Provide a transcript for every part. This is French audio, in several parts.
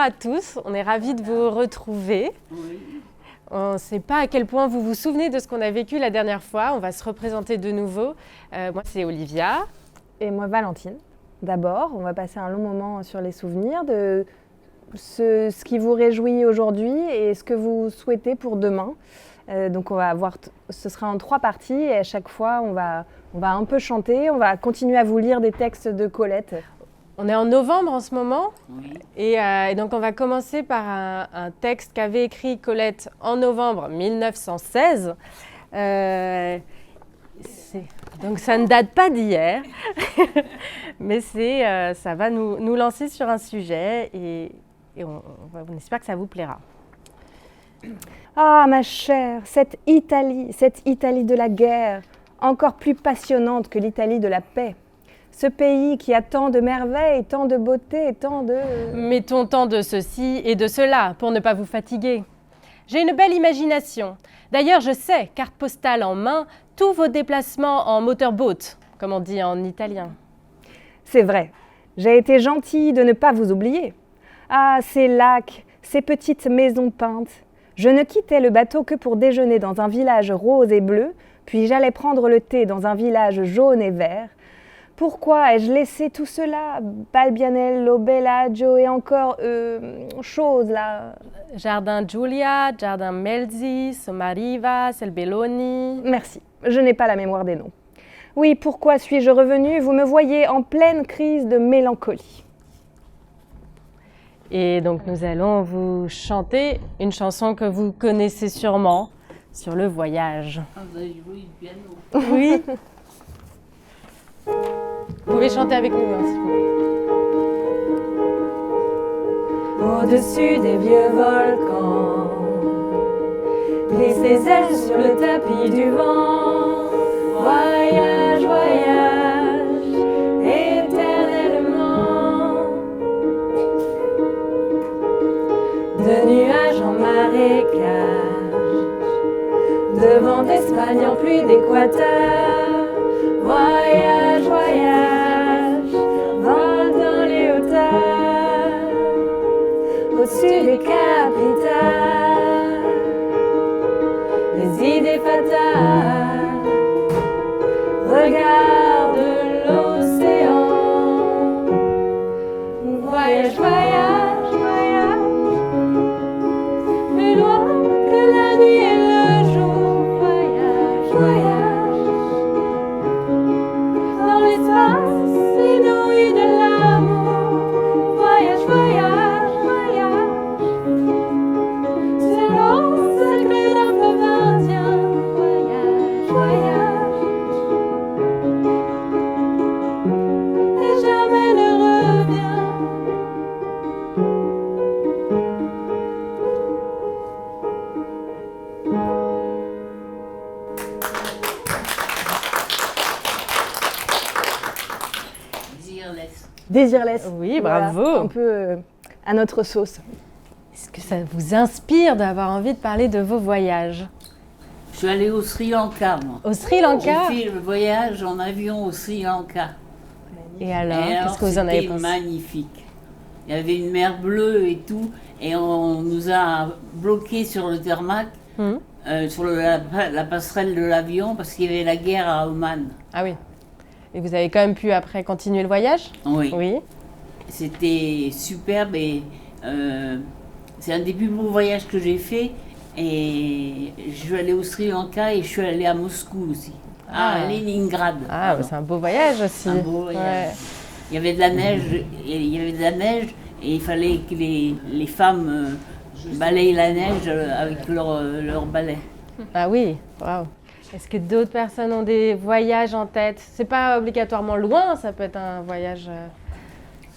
à tous, on est ravis de vous retrouver. Oui. On ne sait pas à quel point vous vous souvenez de ce qu'on a vécu la dernière fois, on va se représenter de nouveau. Moi c'est Olivia. Et moi Valentine. D'abord, on va passer un long moment sur les souvenirs de ce qui vous réjouit aujourd'hui et ce que vous souhaitez pour demain. Donc on va avoir, ce sera en 3 parties et à chaque fois on va un peu chanter, on va continuer à vous lire des textes de Colette. On est en novembre en ce moment, Oui. et donc on va commencer par un texte qu'avait écrit Colette en novembre 1916. Donc ça ne date pas d'hier, mais ça va nous lancer sur un sujet et on espère que ça vous plaira. Ah ma chère, cette Italie de la guerre, encore plus passionnante que l'Italie de la paix. Ce pays qui a tant de merveilles, tant de beauté, tant de... Mettons tant de ceci et de cela pour ne pas vous fatiguer. J'ai une belle imagination. D'ailleurs, je sais, carte postale en main, tous vos déplacements en motorboat, comme on dit en italien. C'est vrai, j'ai été gentille de ne pas vous oublier. Ah, ces lacs, ces petites maisons peintes. Je ne quittais le bateau que pour déjeuner dans un village rose et bleu, puis j'allais prendre le thé dans un village jaune et vert. Pourquoi ai-je laissé tout cela? Balbianello, Bellagio et encore choses là. Jardin Giulia, Jardin Melzi, Sommariva, Selbelloni. Merci, je n'ai pas la mémoire des noms. Oui, pourquoi suis-je revenue? Vous me voyez en pleine crise de mélancolie. Et donc nous allons vous chanter une chanson que vous connaissez sûrement sur le voyage. Ah, vous avez joué du piano. Oui. Vous pouvez chanter avec nous, hein, si vous voulez. Au-dessus des vieux volcans, glisse ses ailes sur le tapis du vent. Voyage, voyage, éternellement. De nuages en marécage, de vent d'Espagne en pluie d'Équateur. Voyage, voyage, vol dans les hauteurs, au-dessus des capitales, les idées fatales, regarde l'océan. Voyage, voyage, voyage, plus loin que la nuit et le jour. Voyage, voyage. Inouï de l'amour, voyage, voyage, voyage, selon le secret d'un fleuve indien, voyage, voyage, et jamais ne revient. Désirless. Oui, Voilà, bravo. un peu à notre sauce. Est-ce que ça vous inspire d'avoir envie de parler de vos voyages? Je suis allée au Sri Lanka, moi. Au Sri Lanka? J'ai fait le voyage en avion au Sri Lanka. Et alors, Et qu'est-ce que vous en avez c'était pensé? magnifique. Il y avait une mer bleue et tout, et on nous a bloqués sur le tarmac, sur la passerelle de l'avion, parce qu'il y avait la guerre à Oman. Ah oui. Et vous avez quand même pu après continuer le voyage? Oui. Oui. C'était superbe et c'est un des plus beaux voyages que j'ai fait. Et je suis allée au Sri Lanka et je suis allée à Moscou aussi, à Leningrad. Ah, bah, c'est un beau voyage aussi. Un beau voyage. Ouais. Il y avait de la neige, et il fallait que les femmes balayent la neige avec leur balai. Ah oui, waouh. Est-ce que d'autres personnes ont des voyages en tête? C'est pas obligatoirement loin, ça peut être un voyage.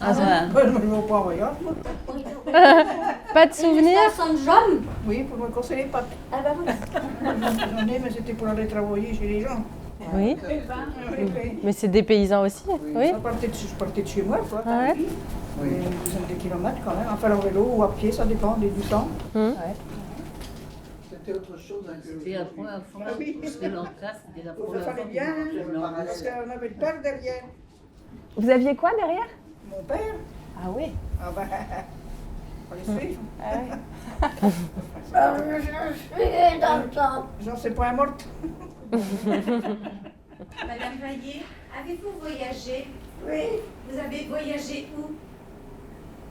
Ah, voilà. Moi, je ne vais pas en voyage, moi. Pas de souvenirs? Oui, pour me casser les pattes. Ah bah voilà. J'en ai, mais c'était pour aller travailler chez les gens. Oui. Oui. Mais c'est des paysans aussi? Oui. Je partais de chez moi, quoi. Ah ouais. Une dizaine de kilomètres quand même. Enfin, en vélo ou à pied, ça dépend du temps. C'était autre chose. Hein, C'était la première fois Ah oui. au Sri Lanka, c'était la Ça première fois fallait que bien, je me parce qu'on avait le père derrière. Vous aviez quoi derrière? Mon père. Ah oui. Ah ben, les suivre. Je suis dans le temps. J'en sais pas un mot. Madame Vaillé, avez-vous voyagé? Oui, Vous avez voyagé où?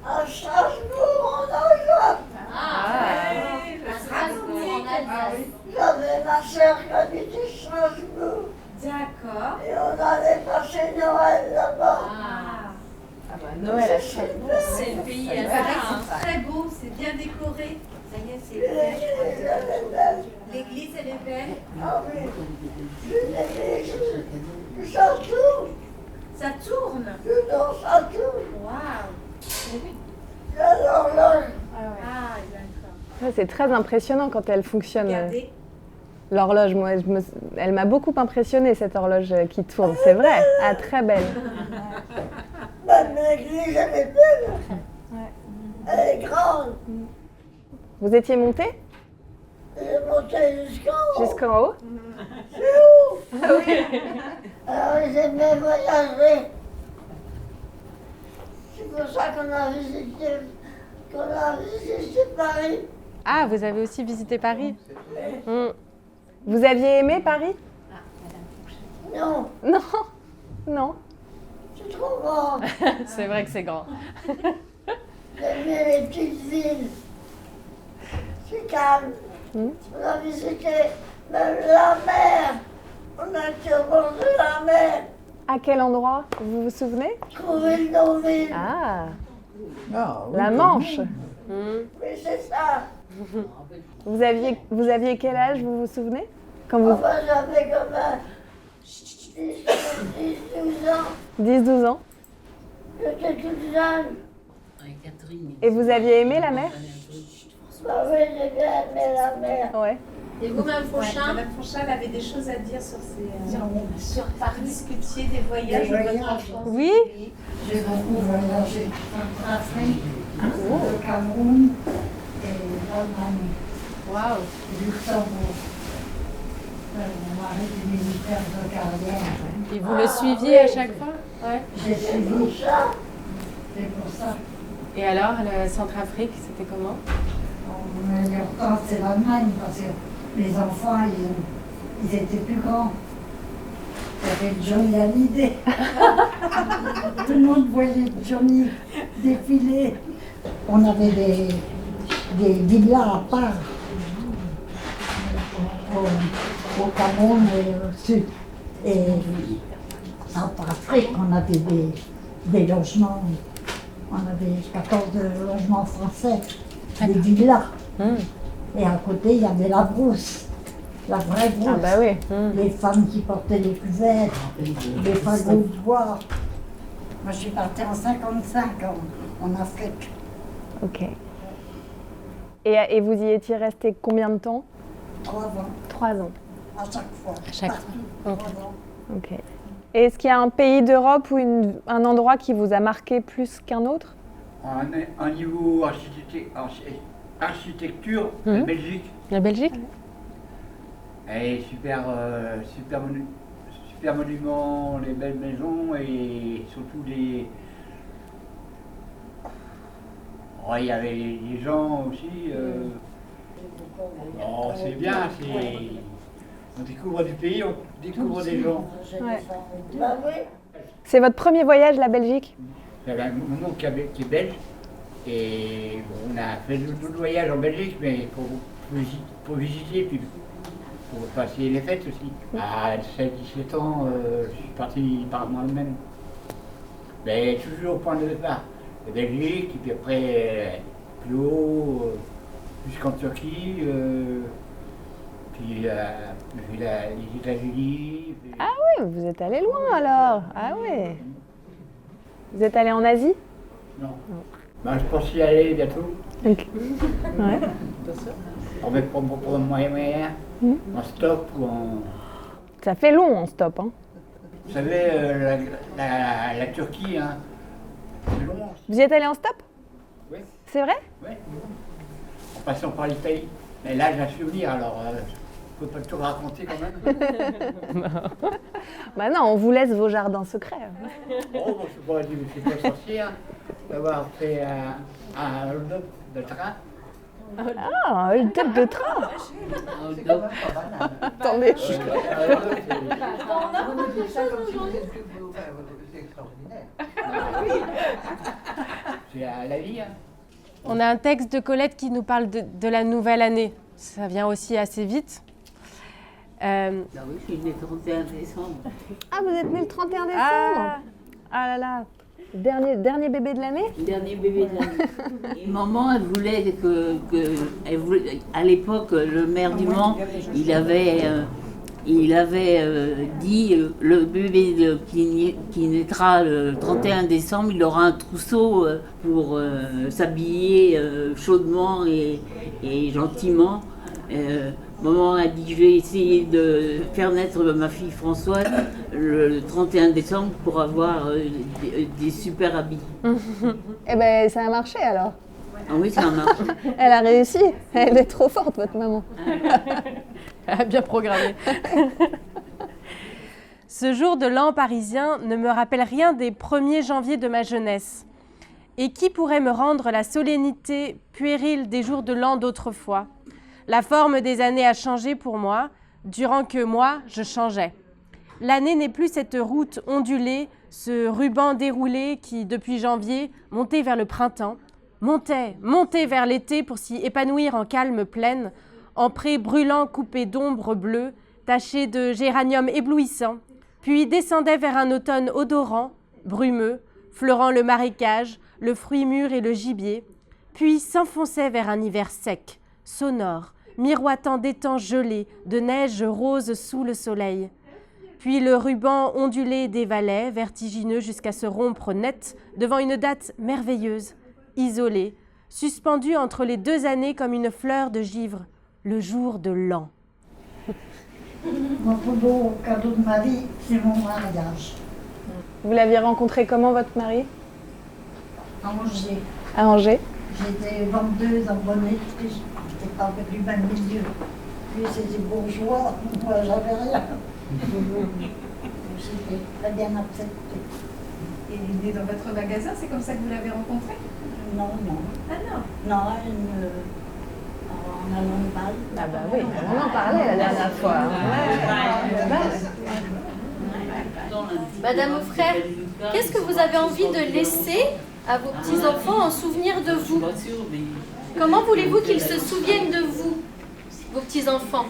à Strasbourg, en Alsace. À Strasbourg. J'avais ma sœur qui habitait Strasbourg. D'accord. Et on allait passer Noël là-bas. Noël à Strasbourg. C'est le pays c'est très beau, c'est bien décoré. Ça y est, c'est bien. L'église, elle est belle. L'église, elle est belle. Ah oui, l'église, ça tourne. Ça tourne. Dedans, ça tourne. Waouh. Il y a l'horloge. Ah, d'accord. Ouais, c'est très impressionnant quand elle fonctionne. Regardez. L'horloge, moi, elle m'a beaucoup impressionnée, cette horloge qui tourne. C'est vrai. Ah, très belle. Même l'église, elle est belle. Elle est grande. Vous étiez montée J'ai monté jusqu'en haut. jusqu'en haut? C'est où? Alors j'aimais voyager. C'est pour ça qu'on a visité Paris. Ah, vous avez aussi visité Paris? Vous aviez aimé Paris? Non, Non. Non. c'est trop grand. C'est vrai que c'est grand. J'aimais les petites villes. C'est calme. On a visité même la mer. On a été au bord de la mer. À quel endroit? Vous vous souvenez? Trouville-Deauville. Ah, Ah, oui, la Manche. Oui, c'est ça. Vous aviez quel âge, vous vous souvenez? Quand vous... Enfin, j'avais comme 10-12 ans. 10-12 ans. J'étais toute jeune. Avec Catherine. Et vous aviez aimé la mer? Bah oui, j'ai bien aimé la mer. Ouais. Et vous, Mme Fauchin? Mme Fauchin, elle avait des choses à dire sur sur Paris. Discutiez des voyages de votre enfance. Oui? J'ai beaucoup voyagé en Afrique, le Cameroun et l'Allemagne, Waouh! Luxembourg. Mon mari est militaire de carrière. Et vous le suiviez à chaque fois? Ouais. J'ai suivi ça. C'est pour ça. Et alors, le Centrafrique, c'était comment? Mais l'important, c'est l'Allemagne parce que les enfants, ils étaient plus grands. Il y avait Johnny Hallyday. Tout le monde voyait Johnny défiler. On avait des villas à part au Cameroun et au sud. Et en Afrique, on avait des logements. On avait 14 logements français, des villas. Et à côté, il y avait la brousse, la vraie brousse. Ah bah oui. Les femmes qui portaient les cuvettes, les fagots de bois. Moi, je suis partie en 55 en Afrique. Ok. Et vous y étiez resté combien de temps? 3 ans, 3 ans. à chaque fois. À chaque Partout, 3 ans. Ok. Et est-ce qu'il y a un pays d'Europe ou un endroit qui vous a marqué plus qu'un autre? En niveau architecture, la Belgique, La Belgique? elle est super monument, les belles maisons et surtout les. Oh, il y avait les gens aussi. Oh, c'est bien, on découvre du pays, on découvre des gens. Ouais. Bah oui. C'est votre premier voyage, la Belgique? J'avais mon oncle qui est belge et bon, on a fait d'autres voyages en Belgique, mais pour visiter, puis pour passer les fêtes aussi. À 16-17 ans, je suis parti par moi-même. Mais toujours au point de départ. La Belgique, et puis après plus haut, jusqu'en Turquie, puis les États-Unis. Puis... Ah oui, vous êtes allé loin alors. Ah oui. Vous êtes allé en Asie? Non. Ben, je pense y aller bientôt. Ok. Ouais. On va pour un moyen, en stop ou en. Ça fait long en stop, hein. Vous savez, la Turquie, hein, c'est long. Vous y êtes allé en stop? Oui, C'est vrai? oui. En passant par l'Italie. Mais là, j'ai un souvenir, alors je ne peux pas tout raconter quand même. Bah non, on vous laisse vos jardins secrets. Oh, bon, je ne suis pas sorcière. d'avoir fait un hold-up de train. Ah, un hold-up de train. Un hold-up. Attendez. C'est la vie. Hein. On a un texte de Colette qui nous parle de la nouvelle année. Ça vient aussi assez vite. Ah oui, je suis née le 31 décembre. Ah, vous êtes né le 31 décembre. Ah là là. Dernier bébé de l'année? Dernier bébé de l'année. Et maman, elle voulait elle voulait, à l'époque, le maire du Mans, il avait dit le bébé qui naîtra le 31 décembre, il aura un trousseau pour s'habiller chaudement et gentiment. Maman a dit, je vais essayer de faire naître ma fille Françoise le 31 décembre pour avoir des super habits. Eh ben, ça a marché alors. Ah oui, ça a marché. Elle a réussi. Elle est trop forte, votre maman. Elle a bien programmé. Ce jour de l'an parisien ne me rappelle rien des 1er janvier de ma jeunesse. Et qui pourrait me rendre la solennité puérile des jours de l'an d'autrefois? La forme des années a changé pour moi, durant que moi, je changeais. L'année n'est plus cette route ondulée, ce ruban déroulé qui, depuis janvier, montait vers le printemps, montait vers l'été pour s'y épanouir en calme plaine, en prés brûlants coupés d'ombres bleues, tachés de géraniums éblouissants, puis descendait vers un automne odorant, brumeux, fleurant le marécage, le fruit mûr et le gibier, puis s'enfonçait vers un hiver sec, sonore, miroitant d'étangs gelés, de neige rose sous le soleil. Puis le ruban ondulé dévalait, vertigineux jusqu'à se rompre net, devant une date merveilleuse, isolée, suspendue entre les 2 années comme une fleur de givre, le jour de l'an. Mon plus beau cadeau de ma vie, c'est mon mariage. Vous l'aviez rencontré comment, votre mari? À Angers. À Angers. J'étais vendeuse en bonnet, j'étais pas du même milieu. Puis c'était bourgeois, moi j'avais rien. J'étais très bien acceptée. Et il est dans votre magasin, c'est comme ça que vous l'avez rencontré? Non, non. Ah non. Non, en allant de bal. Ah bah oui, on en parlait la dernière fois. Madame Auffray, qu'est-ce que vous avez envie de laisser à vos petits-enfants en souvenir de vous? Comment voulez-vous qu'ils se souviennent de vous, vos petits-enfants?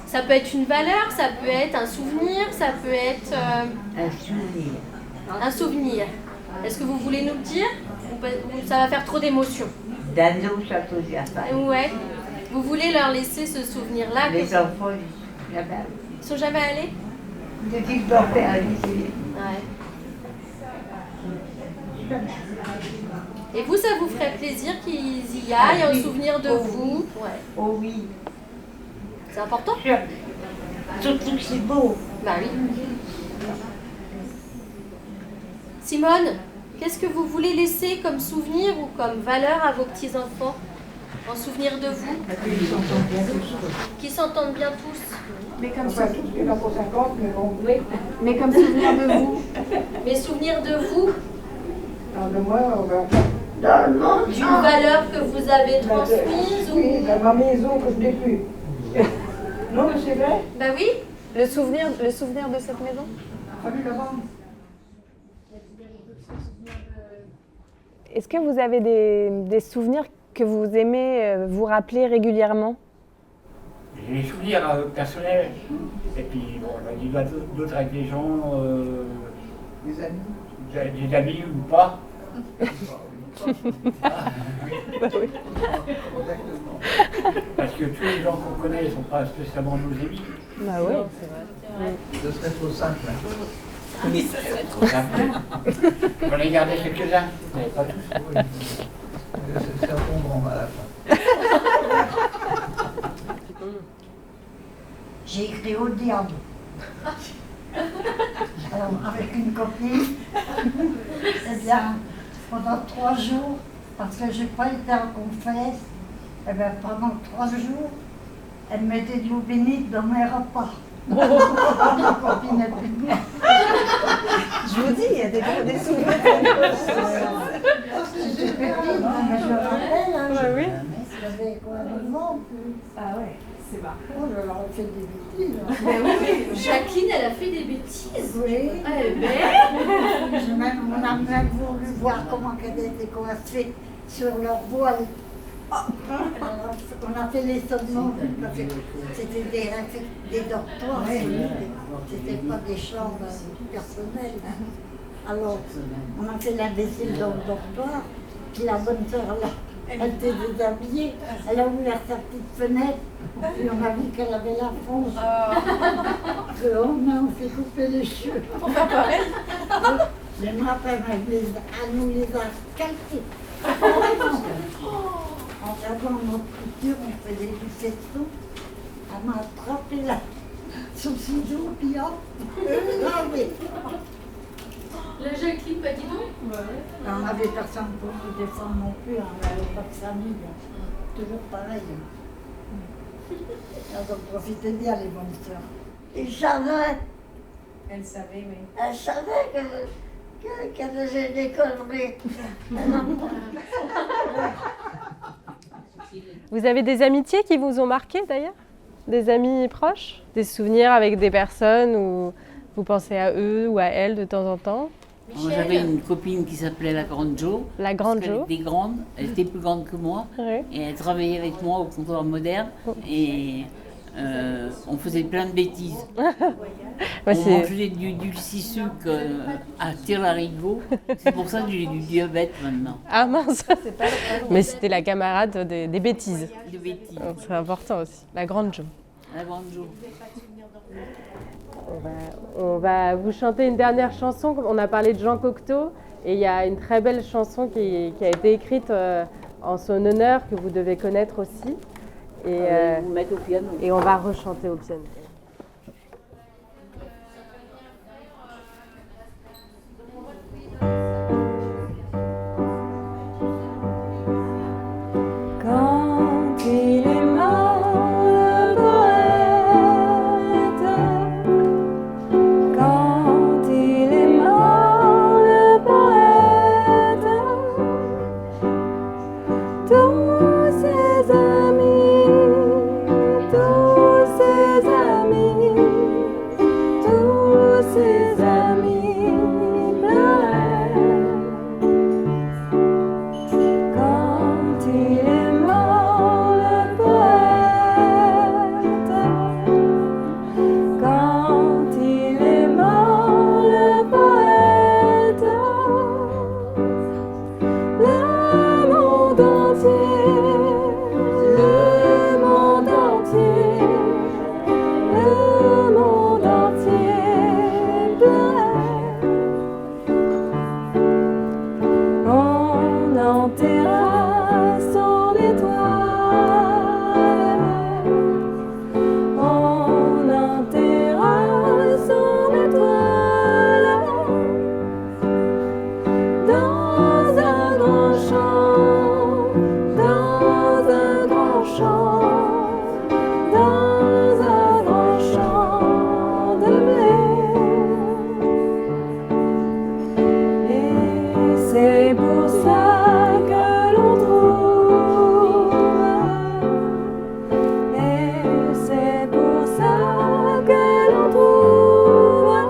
Ça peut être une valeur, ça peut être un souvenir, ça peut être... Un souvenir. Un souvenir. Est-ce que vous voulez nous le dire? Ou ça va faire trop d'émotions? D'aller au château d'Yafan. Ouais. Vous voulez leur laisser ce souvenir-là? Les enfants, jamais. Ils sont jamais allés? Depuis que leur père est ici. Ouais. Et vous, ça vous ferait plaisir qu'ils y aillent en souvenir de vous? Ouais. Oh oui. C'est important? Surtout que c'est beau. Bah oui. Simone, qu'est-ce que vous voulez laisser comme souvenir ou comme valeur à vos petits-enfants en souvenir de vous? Qui s'entendent bien tous. Mais comme ça, tous, il y en a pour 50, mais bon. Oui. Mais comme souvenir de vous? Mais souvenir de vous, Alors, de moi, on va... d'une valeur que vous avez transmise Oui, ou... dans ma maison que je n'ai plus. Non, mais c'est vrai. Bah oui. Le souvenir de cette maison? Est-ce que vous avez des souvenirs que vous aimez vous rappeler régulièrement? J'ai des souvenirs personnels. Et puis, bon, j'en ai d'autres avec des gens. Des amis? Des amis ou pas. Parce que tous les gens qu'on connaît ne sont pas spécialement nos amis. Bah oui. Ce serait trop simple. Oui, ce serait trop simple. J'en ai gardé quelques-uns, mais pas tous. C'est encombrant à la fin. J'ai écrit au diable. Alors, avec une copine, eh bien, pendant 3 jours, parce que je n'ai pas été en confesse, eh bien, pendant 3 jours, elle mettait de l'eau bénite dans mes repas. Ma copine n'est plus de moi. Je vous dis, il y a des souvenirs. Je me rappelle, hein, Oui. j'avais quoi, 9 ans, plus. Ah ouais, c'est marrant. Oh là là, on fait des bêtises. Hein. Ben oui, Jacqueline, elle a fait des bêtises. Oui. Eh ben, On a même voulu voir comment qu'elle était coiffée sur leur voile. Alors, on a fait les sonnements, parce que c'était des dortoirs, c'était pas des chambres personnelles. Alors, on a fait l'imbécile dans le dortoir, puis la bonne sœur, là, elle était déshabillée, elle a ouvert sa petite fenêtre, puis on a vu qu'elle avait la fonce. On s'est coupé les cheveux. on va pareil. Mais moi, après, elle nous les a calqués. En regardant notre couture, on faisait du feston. Elle m'a attrapé là, son ciseau, puis hop, lavé. La Jacqueline, bah dis donc. On n'avait personne pour nous défendre non plus, on n'avait pas de famille. Toujours pareil. Elles ont profité bien, les bonnes sœurs. Il savait, Elle savait, oui. elle savait qu'elle faisait des conneries. Vous avez des amitiés qui vous ont marqué d'ailleurs? Des amis proches? Des souvenirs avec des personnes où vous pensez à eux ou à elles de temps en temps? Moi, j'avais une copine qui s'appelait la Grande Jo. La Grande parce qu'elle Jo. était grande, elle était plus grande que moi. Ouais. Et elle travaillait avec moi au comptoir moderne. Et on faisait plein de bêtises. Bah, On mangeait du dulcis-sucre à tire-larigot. C'est pour ça que j'ai du diabète maintenant. Ah mince. Mais c'était la camarade des bêtises. Des bêtises. Donc, c'est important aussi. La Grande Jo. La Grande Jo. On va vous chanter une dernière chanson. On a parlé de Jean Cocteau et il y a une très belle chanson qui a été écrite en son honneur que vous devez connaître aussi. Et, vous mettre au piano. Et on va rechanter au piano. Quand il est mort, le poète, quand il est mort, le poète, tous ses amis, tous ses amis, tous ses amis pleuraient. Quand il est mort, le poète, quand il est mort, le poète, le monde entier, le monde entier, le monde entier pleurait. On enterra son étoile, on enterra son étoile dans un grand champ, dans un grand champ, dans un grand champ de blé. Et c'est pour ça que l'on trouve, et c'est pour ça que l'on trouve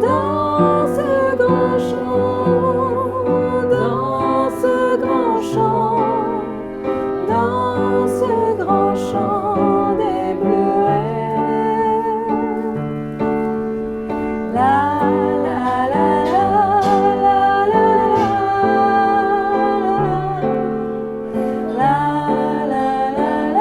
dans ce grand champ, dans ce grand champ, dans ce grand champ des bleuets. La la la la la la la la la la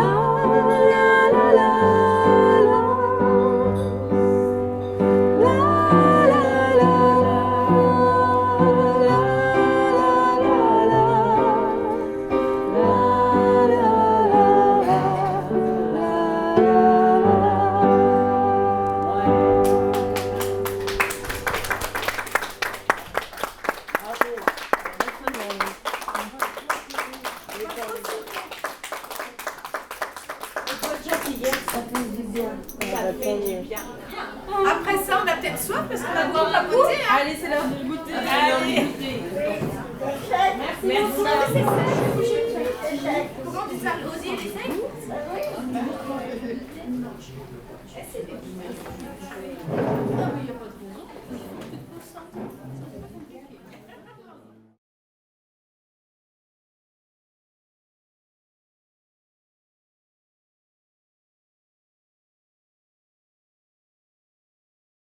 Ça fait du bien. Ça fait du bien. Après ça, on a peut-être soif parce qu'on a besoin de papoter. Hein. Allez, c'est l'heure de goûter. Allez. Merci. Comment on dit ça? Osier les secs?